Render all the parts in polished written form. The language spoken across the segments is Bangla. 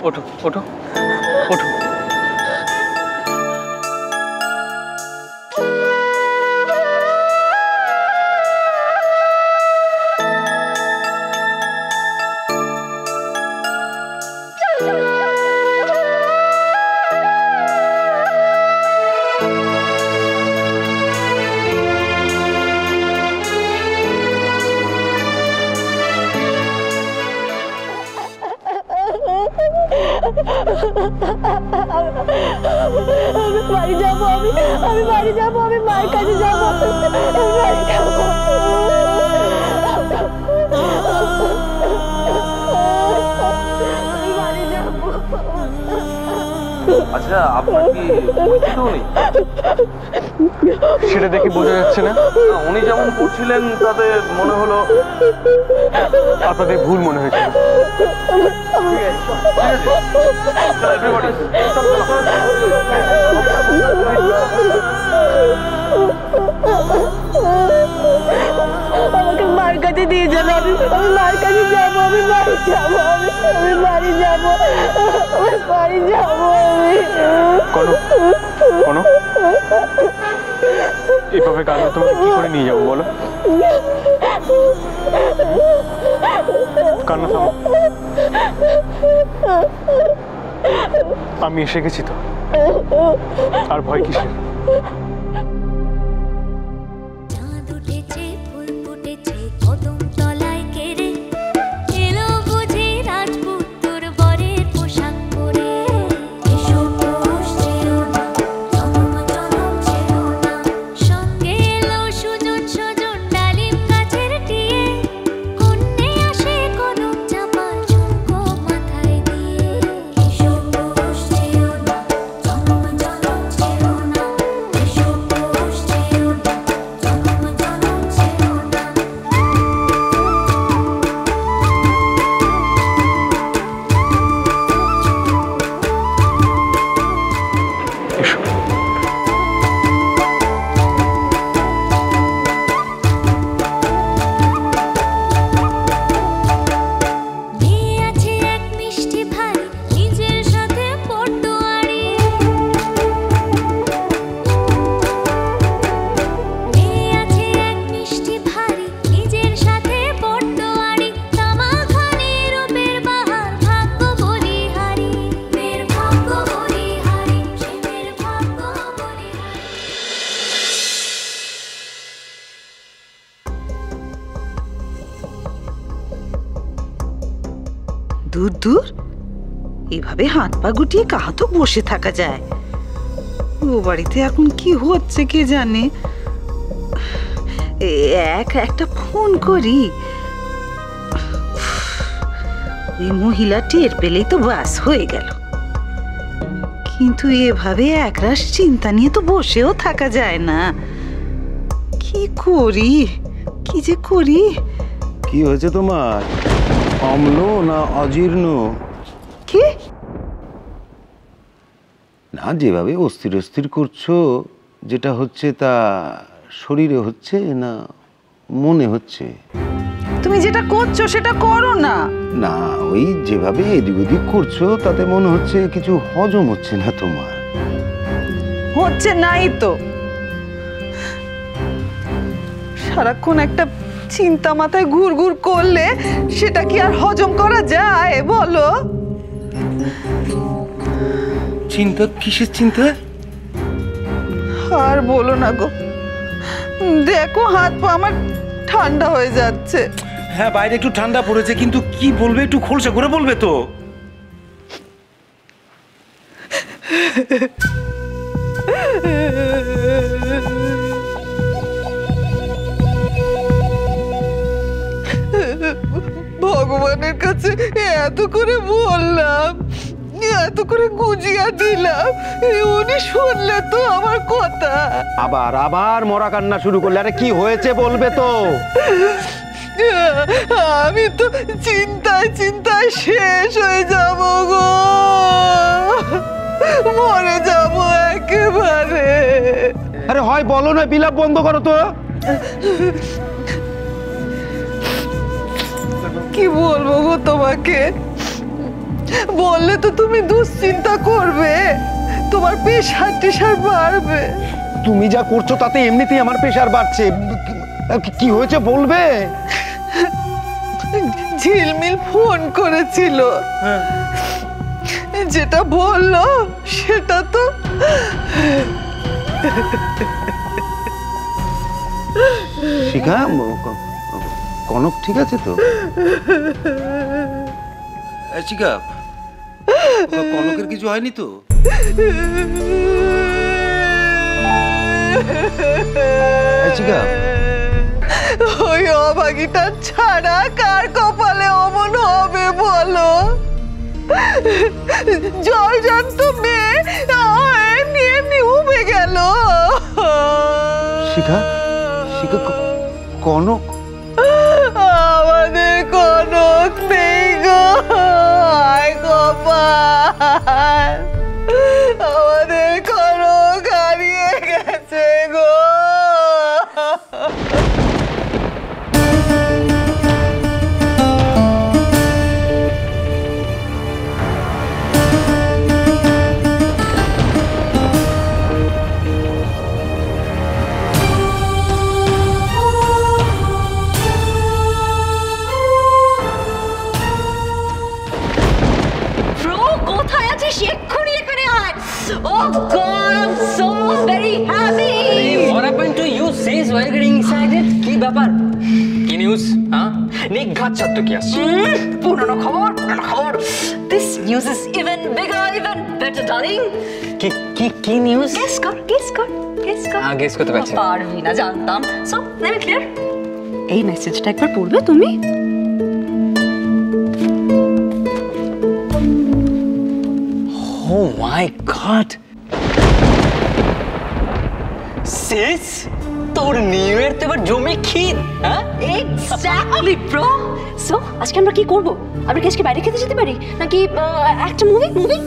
ওঠো ওঠো ওঠো। বাড়ি যাবো আমি বাড়ি যাবো, আমি মায়ের কাছে যাবো, বাড়ি যাবো। বাড়ি যাবো। আচ্ছা আপনার কি উনি সেটা দেখে বোঝা যাচ্ছে না? উনি যেমন করছিলেন তাতে মনে হলো আপনাদের ভুল মনে হয়েছিল। আমাকে মার কাছে দিয়ে যাবো, আমি মার কাছে যাবো, আমি বাড়ি যাবো, আমি বাড়ি যাবো, আমি বাড়ি যাবো। কোনো এভাবে কাজে তোমাকে কি করে নিয়ে যাবো বলো? কান্না থামো, আমি এসে গেছি তো, আর ভয় কিসের? দূর দূর এভাবে হাত পা গুটিয়ে কাহা তো বসে থাকা যায়? ও বাড়িতে এখন কি হচ্ছে কে জানে। একটা ফোন করি, ওই মহিলা টের পেলেই তো বাস হয়ে গেল। কিন্তু এভাবে একরাশ চিন্তা নিয়ে তো বসেও থাকা যায় না। কি করি, কি যে করি। কি হয়েছে তোমার? অম্ল না অজীর্ণ? কি না, যেভাবে অস্থির অস্থির করছো, যেটা হচ্ছে তা শরীরে হচ্ছে না মনে হচ্ছে? তুমি যেটা করছো সেটা করো না। না, ওই যেভাবে এদিক ওদিক করছো তাতে মনে হচ্ছে কিছু হজম হচ্ছে না তোমার। হচ্ছে নাই তো, সারাক্ষণ একটা চিন্তা মাথায় ঘুর ঘুর করলে সেটা কি আর হজম করা যায় বলো? চিন্তা? কিসের চিন্তা? আর বলো না গো, দেখো হাত পা আমার ঠান্ডা হয়ে যাচ্ছে। হ্যাঁ, বাইরে একটু ঠান্ডা পড়েছে, কিন্তু কি বলবে একটু খোলসা করে বলবে তো। ভগবানের কাছে এত করে বললাম, এত করে গুজিয়া দিলাম, উনি শুনলে তো আমার কথা। আবার আবার মরা কান্না শুরু করলে। আরে কি হয়েছে বলবে তো। আমি তো চিন্তায় চিন্তায় শেষ হয়ে যাব গো, মরে যাব একেবারে। আরে হয় বলো না, বিলাপ বন্ধ করো তো। কি বলবো গো তোমাকে, বললে তো তুমি দুশ্চিন্তা করবে, তোমার প্রেশার বাড়বে। তুমি যা করছো তাতে এমনিতেই আমার প্রেশার বাড়ছে। কি হয়েছে বলবে? ঝিলমিল ফোন করেছিল, যেটা বললো সেটা তো শিখা, কনক ঠিক আছে তো? শিখা, কনকের কিছু হয়নি তো? শিখা, ওই অভাগীটা ছাড়া কার কপালে অমন হবে বলো? জল জানত মেয়ে এমনি এমনি উবে গেল। শিখা, শিখা, কনক? আমাদের কনক নেই গো, আয় কপাল, আমাদের কনক হারিয়ে গেছে গো। Oh God, I'm so very happy. What happened to you? Says while getting excited. কি ব্যাপার? কি নিউজ? হ্যাঁ? নিঘাত ছাত্র কি আসছে? পুরনো খবর। This news is even bigger, even better, darling. কি নিউজ? Guess কর। গেস করতে পারছি না। পারবি না, জানতাম। So, let me clear. এই মেসেজটা একবার পড়বে তুমি? Oh my God! Sis, তোর নিউ ইয়ার তো এবার জমে ক্ষীর, হ্যাঁ? Exactly, bro. So, আজকে আমরা কি করব? আমরা কি আজকে বাইরে খেতে যেতে পারি? নাকি একটা মুভি?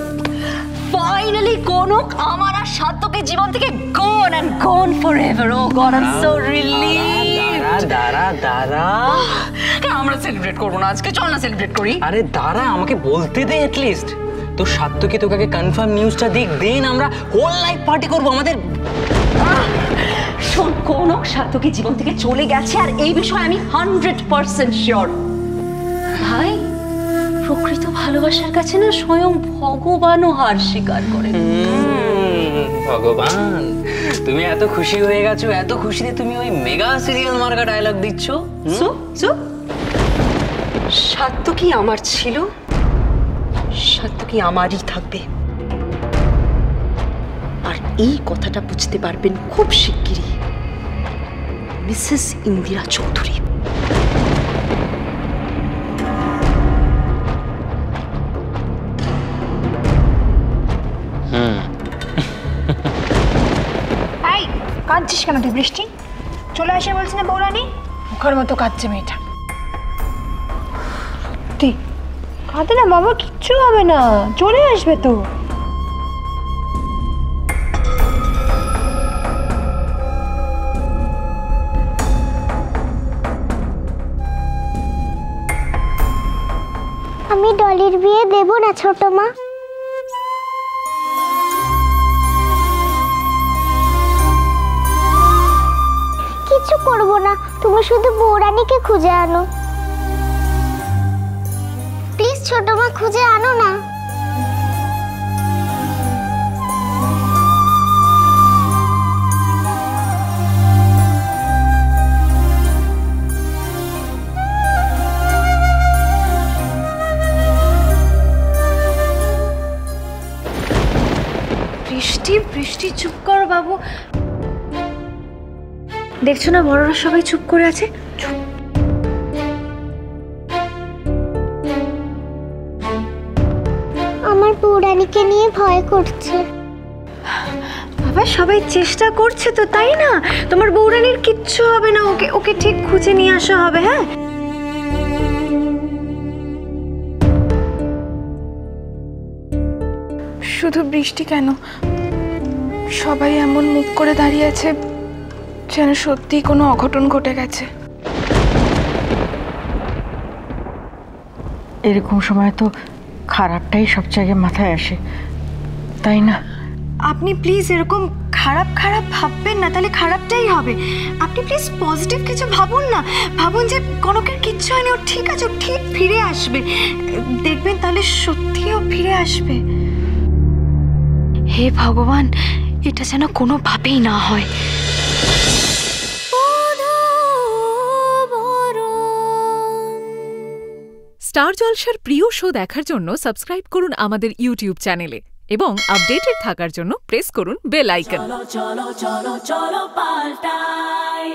Finally, কনক আমার আর সার্থকের জীবন থেকে gone and gone forever. Oh God, I'm so relieved. দাঁড়া। কেন আমরা সেলিব্রেট করবো না আজকে? চল না সেলিব্রেট করি। আরে দাঁড়া, আমাকে বলতে দে at least. তো সাত্তকি তোকে কনফার্ম নিউজটা দিক, দেন আমরা হোল লাইফ পার্টি করবো আমাদের। শোন, কনক সার্থকের জীবন থেকে চলে গেছে আর এই বিষয়ে আমি 100% শিওর। ভাই, প্রকৃত ভালোবাসার কাছে না স্বয়ং ভগবানও হার স্বীকার করে। ভগবান, তুমি এত খুশি হয়ে গেছো, এত খুশিতে তুমি ওই মেগা সিরিয়াল মার্কা ডায়লগ দিচ্ছ। সো সার্থকী আমার ছিল, সার্থকী আমারই থাকবে। আর এই কথাটা বুঝতে পারবেন খুব শিগগিরই মিসেস ইন্দিরা চৌধুরী। এই কাঁদছিস কেন তুই বৃষ্টি? চলে আসে বলছি না বৌরানি, মুখের মতো কাঁদছে মেয়েটা। তুই কাঁদে না বাবা, কিচ্ছু হবে না, চলে আসবে তো। আমি ডলির বিয়ে দেব না ছোট মা। কিছু করব না, তুমি শুধু বৌরানীকে খুঁজে আনো। প্লিজ ছোট মা, খুঁজে আনো না। বৃষ্টি চুপ কর বাবু। দেখছো না বড়রা সবাই চুপ করে আছে। চুপ। আমার বৌরানীকে নিয়ে ভয় করছে। বাবা সবাই চেষ্টা করছে তো, তাই না? তোমার বৌরানীর কিচ্ছু হবে না, ওকে ঠিক খুঁজে নিয়ে আসা হবে। হ্যাঁ, শুধু বৃষ্টি কেন, সবাই এমন মুখ করে দাঁড়িয়ে আছে যেন সত্যি কোনো অঘটন ঘটে গেছে। এরকম সময় তো খারাপটাই সব জায়গায় মাথায় আসে, তাই না? আপনি প্লিজ এরকম খারাপ খারাপ ভাববেন না, তাহলে খারাপটাই হবে। আপনি প্লিজ পজিটিভ কিছু ভাবুন না। ভাবুন যে কনকের কিচ্ছু হয়নি, ও ঠিক আছে, ও ঠিক ফিরে আসবে। দেখবেন তাহলে সত্যিও ফিরে আসবে। হে ভগবান, এটা যেন কোনোভাবেই না হয়। স্টার জলসার প্রিয় শো দেখার জন্য সাবস্ক্রাইব করুন আমাদের ইউটিউব চ্যানেলে এবং আপডেটেড থাকার জন্য প্রেস করুন বেল আইকন। চলো চলো চলো চলো পাল্টাই।